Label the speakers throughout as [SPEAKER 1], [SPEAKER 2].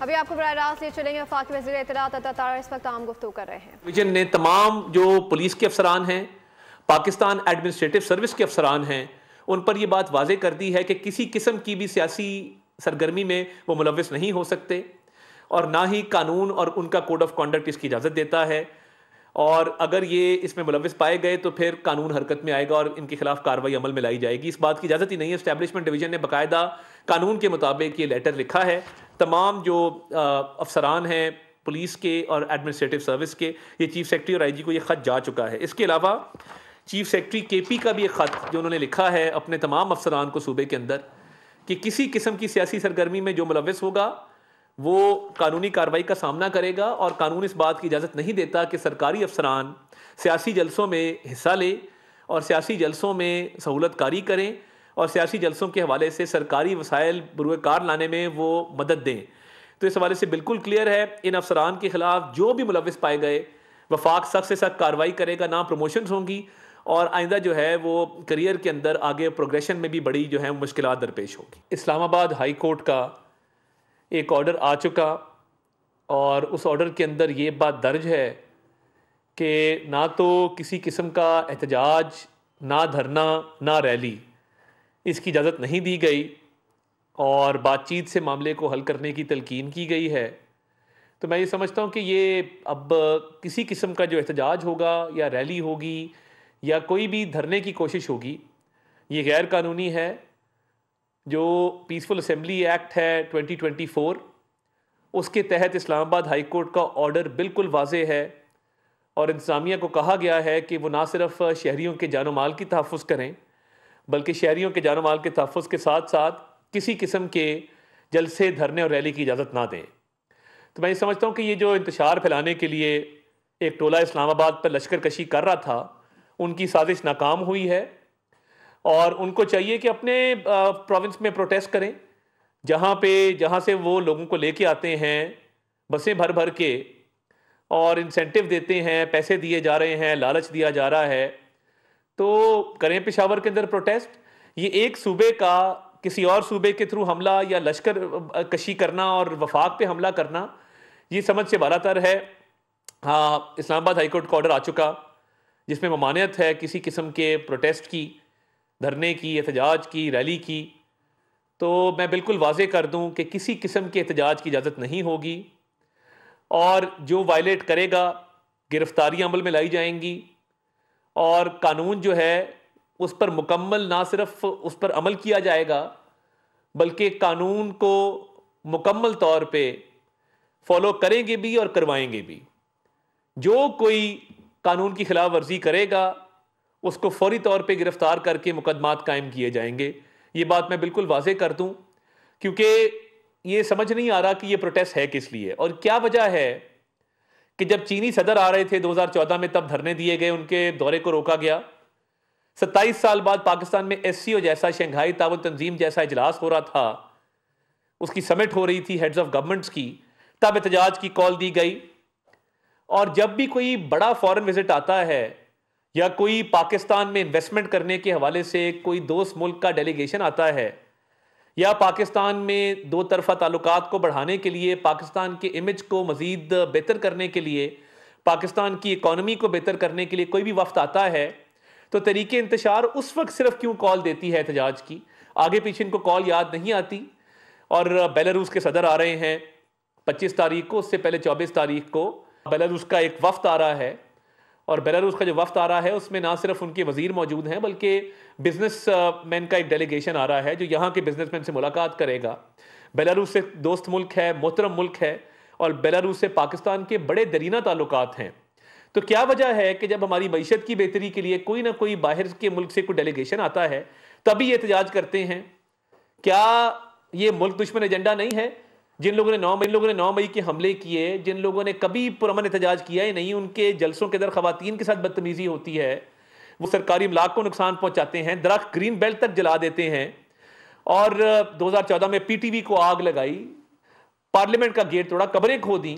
[SPEAKER 1] अभी आपको बराह रास्त ले चलेंगे। वफाकी वज़ीर इत्तलात अता तारा इस वक्त आम गुफ्तगू कर रहे हैं।
[SPEAKER 2] विजन ने तमाम जो पुलिस के अफसरान हैं, पाकिस्तान एडमिनिस्ट्रेटिव सर्विस के अफसरान हैं, उन पर यह बात वाज़े कर दी है कि किसी किस्म की भी सियासी सरगर्मी में वो मुलव्वस नहीं हो सकते और ना ही कानून और उनका कोड ऑफ कॉन्डक्ट इसकी इजाज़त देता है। और अगर ये इसमें मुलव्वस पाए गए तो फिर कानून हरकत में आएगा और इनके खिलाफ कार्रवाई अमल में लाई जाएगी। इस बात की इजाज़त ही नहीं है। एस्टैब्लिशमेंट डिवीज़न ने बाकायदा कानून के मुताबिक ये लेटर लिखा है। तमाम जो अफसरान हैं पुलिस के और एडमिनिस्ट्रेटिव सर्विस के, ये चीफ सेक्रेटरी और आईजी को ये ख़त जा चुका है। इसके अलावा चीफ सेक्रेटरी केपी का भी एक ख़त जो उन्होंने लिखा है अपने तमाम अफसरान को सूबे के अंदर कि किसी किस्म की सियासी सरगर्मी में जो मुलव्वस होगा वो कानूनी कार्रवाई का सामना करेगा और कानून इस बात की इजाज़त नहीं देता कि सरकारी अफसरान सियासी जलसों में हिस्सा ले और सियासी जलसों में सहूलतकारी करें और सियासी जलसों के हवाले से सरकारी वसाइल बुरुए कार लाने में वो मदद दें। तो इस हवाले से बिल्कुल क्लियर है, इन अफसरान के खिलाफ जो भी मुलव्वस पाए गए वफाक सख्त से सख्त कार्रवाई करेगा, ना प्रमोशंस होंगी और आइंदा जो है वो करियर के अंदर आगे प्रोग्रेशन में भी बड़ी जो है मुश्किलात दरपेश होगी। इस्लामाबाद हाई कोर्ट का एक ऑर्डर आ चुका और उस ऑर्डर के अंदर ये बात दर्ज है कि ना तो किसी किस्म का एहतजाज, ना धरना, ना रैली, इसकी इजाज़त नहीं दी गई और बातचीत से मामले को हल करने की तलकीन की गई है। तो मैं ये समझता हूँ कि ये अब किसी किस्म का जो एहतजाज होगा या रैली होगी या कोई भी धरने की कोशिश होगी, ये गैर कानूनी है। जो पीसफुल असेंबली एक्ट है 2024, उसके तहत इस्लामाबाद हाई कोर्ट का ऑर्डर बिल्कुल वाज़े है और इंतज़ामिया को कहा गया है कि वो ना सिर्फ शहरियों के जानो माल की तहफ़्फ़ुज़ करें बल्कि शहरियों के जानो माल के तहफ़्फ़ुज़ के साथ साथ किसी किस्म के जलसे, धरने और रैली की इजाज़त ना दें। तो मैं ये समझता हूँ कि ये जो इंतशार फैलाने के लिए एक टोला इस्लामाबाद पर लश्कर कशी कर रहा था, उनकी साजिश नाकाम हुई है और उनको चाहिए कि अपने प्रोविंस में प्रोटेस्ट करें, जहाँ से वो लोगों को लेके आते हैं बसें भर भर के और इंसेंटिव देते हैं, पैसे दिए जा रहे हैं, लालच दिया जा रहा है, तो करें पेशावर के अंदर प्रोटेस्ट। ये एक सूबे का किसी और सूबे के थ्रू हमला या लश्कर कशी करना और वफाक पे हमला करना, ये समझ से बालातर है। हाँ, इस्लामाबाद हाई कोर्ट का ऑर्डर आ चुका जिसमें ममानियत है किसी किस्म के प्रोटेस्ट की, धरने की, एहतजाज की, रैली की। तो मैं बिल्कुल वाज़े कर दूं कि किसी किस्म के एहतजाज की इजाज़त नहीं होगी और जो वायलेट करेगा गिरफ्तारियां अमल में लाई जाएंगी और कानून जो है उस पर मुकम्मल ना सिर्फ उस पर अमल किया जाएगा बल्कि कानून को मुकम्मल तौर पे फॉलो करेंगे भी और करवाएंगे भी। जो कोई कानून की खिलाफ वर्जी करेगा उसको फौरी तौर पे गिरफ्तार करके मुकदमात कायम किए जाएंगे। ये बात मैं बिल्कुल वाज़े कर दूं क्योंकि ये समझ नहीं आ रहा कि ये प्रोटेस्ट है किस लिए और क्या वजह है कि जब चीनी सदर आ रहे थे 2014 में तब धरने दिए गए, उनके दौरे को रोका गया। 27 साल बाद पाकिस्तान में SCO जैसा, शंघाई ताउन तंजीम जैसा इजलास हो रहा था, उसकी समिट हो रही थी हेड्स ऑफ गवर्नमेंट्स की, तब एहतजाज की कॉल दी गई। और जब भी कोई बड़ा फॉरेन विजिट आता है या कोई पाकिस्तान में इन्वेस्टमेंट करने के हवाले से कोई दोस्त मुल्क का डेलीगेशन आता है या पाकिस्तान में दो तरफा ताल्लुकात को बढ़ाने के लिए, पाकिस्तान के इमेज को मज़ीद बेहतर करने के लिए, पाकिस्तान की इकॉनमी को बेहतर करने के लिए कोई भी वफ्द आता है तो तरीके इंतशार उस वक्त सिर्फ क्यों कॉल देती है एहतजाज की, आगे पीछे इनको कॉल याद नहीं आती। और बेलारूस के सदर आ रहे हैं 25 तारीख को, उससे पहले 24 तारीख को बेलारूस का एक वफ्द आ रहा है और बेलारूस का जो वफ्द आ रहा है उसमें ना सिर्फ उनके वजीर मौजूद हैं बल्कि बिजनेस मैन का एक डेलीगेशन आ रहा है जो यहाँ के बिजनेसमैन से मुलाकात करेगा। बेलारूस से दोस्त मुल्क है, मोहतरम मुल्क है और बेलारूस से पाकिस्तान के बड़े दरीना ताल्लुकात हैं। तो क्या वजह है कि जब हमारी मईशत की बेहतरी के लिए कोई ना कोई बाहर के मुल्क से कोई डेलीगेशन आता है तभी ये एहतजाज करते हैं? क्या ये मुल्क दुश्मन एजेंडा नहीं है? जिन लोगों ने 9 मई के हमले किए, जिन लोगों ने कभी पुरअमन एहतजाज किया ही नहीं, उनके जलसों के अंदर खवातीन के साथ बदतमीजी होती है, वो सरकारी इमलाक को नुकसान पहुंचाते हैं, दरख्त ग्रीन बेल्ट तक जला देते हैं और 2014 में PTV को आग लगाई, पार्लियामेंट का गेट तोड़ा, कब्रें खो दी।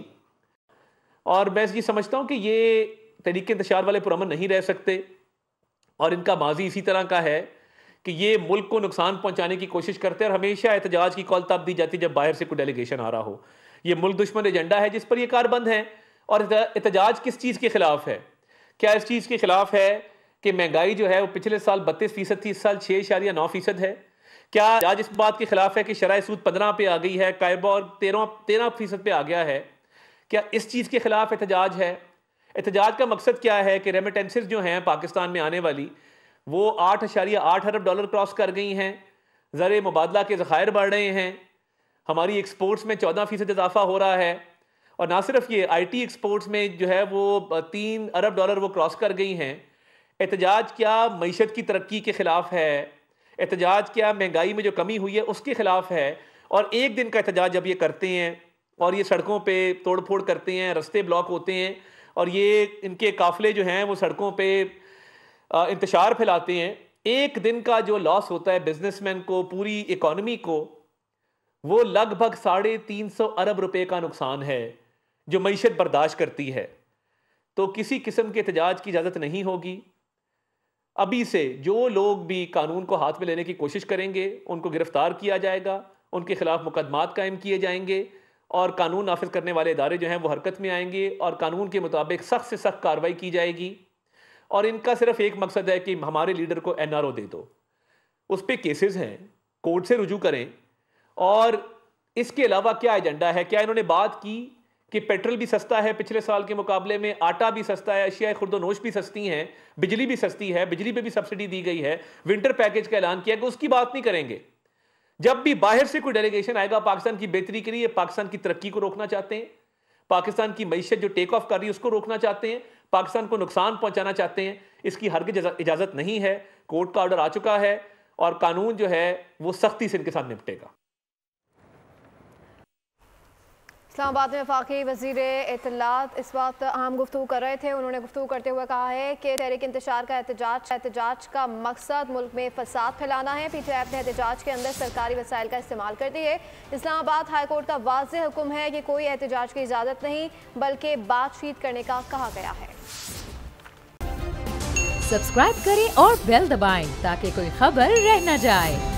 [SPEAKER 2] और मैं ये समझता हूं कि ये तरीके इंतशार वाले पुरअमन नहीं रह सकते और इनका माजी इसी तरह का है कि ये मुल्क को नुकसान पहुंचाने की कोशिश करते हैं और हमेशा एहतजाज की कॉल तब दी जाती है जब बाहर से कोई डेलीगेशन आ रहा हो। ये मुल्क दुश्मन एजेंडा है जिस पर ये कारबंद है। और एहतजाज किस चीज़ के खिलाफ है? क्या इस चीज़ के खिलाफ है कि महंगाई जो है वो पिछले साल 32% थी, इस साल 6.9% है? क्या आज इस बात के खिलाफ है कि शरह सूद 15 पे आ गई है, कायबोर 13% पे आ गया है? क्या इस चीज़ के खिलाफ एहतजाज है? एहतजाज का मकसद क्या है कि रेमिटेंसेस जो हैं पाकिस्तान में आने वाली वो 8.8 अरब डॉलर क्रॉस कर गई हैं, ज़र मुबादला के ज़खायर बढ़ रहे हैं, हमारी एक्सपोर्ट्स में 14% इजाफा हो रहा है, और ना सिर्फ ये IT एक्सपोर्ट्स में जो है वो 3 अरब डॉलर वो क्रॉस कर गई हैं। एहतजाज क्या मईशत की तरक्की के ख़िलाफ़ है? एहतजाज क्या महंगाई में जो कमी हुई है उसके ख़िलाफ़ है? और एक दिन का एहतजाज जब ये करते हैं और ये सड़कों पे तोड़ फोड़ करते हैं, रास्ते ब्लॉक होते हैं और ये इनके काफ़िले जो हैं वो सड़कों पे इंतशार फैलाते हैं, एक दिन का जो लॉस होता है बिजनेसमैन को, पूरी इकॉनमी को, वो लगभग 350 अरब रुपए का नुकसान है जो मईशत बर्दाश्त करती है। तो किसी किस्म के एहतजाज की इजाज़त नहीं होगी। अभी से जो लोग भी कानून को हाथ में लेने की कोशिश करेंगे उनको गिरफ्तार किया जाएगा, उनके खिलाफ मुकदमात कायम किए जाएंगे और कानून नाफिज करने वाले इदारे जो हैं वो हरकत में आएंगे और कानून के मुताबिक सख्त से सख्त कार्रवाई की जाएगी। और इनका सिर्फ एक मकसद है कि हमारे लीडर को NRO दे दो, उस पर केसेस हैं, कोर्ट से रुजू करें। और इसके अलावा क्या एजेंडा है? क्या इन्होंने बात की कि पेट्रोल भी सस्ता है पिछले साल के मुकाबले में, आटा भी सस्ता है, अशिया खुर्दोनोश भी सस्ती हैं, बिजली भी सस्ती है, बिजली पे भी सब्सिडी दी गई है, विंटर पैकेज का ऐलान किया कि उसकी बात नहीं करेंगे। जब भी बाहर से कोई डेलीगेशन आएगा पाकिस्तान की बेहतरी के लिए, पाकिस्तान की तरक्की को रोकना चाहते हैं, पाकिस्तान की मईशत जो टेक ऑफ कर रही है उसको रोकना चाहते हैं, पाकिस्तान को नुकसान पहुंचाना चाहते हैं, इसकी हरगिज़ इजाज़त नहीं है। कोर्ट का ऑर्डर आ चुका है और कानून जो है वो सख्ती से इनके साथ निपटेगा।
[SPEAKER 1] इस्लामाबाद में वफ़ाक़ी वज़ीर इत्तलात इस वक्त अहम गुफ्तगू कर रहे थे। उन्होंने गुफ्तगू करते हुए कहा है कि तहरीक इंतशार का एहतजाज का मकसद मुल्क में फसाद फैलाना है। PTI ने एहतजाज के अंदर सरकारी वसाइल का इस्तेमाल कर दी है। इस्लामाबाद हाई कोर्ट का वाज़ेह हुक्म है कि कोई एहतजाज की इजाज़त नहीं बल्कि बातचीत करने का कहा गया है।
[SPEAKER 3] सब्सक्राइब करें और बेल दबाएं ताकि कोई खबर रह न जाए।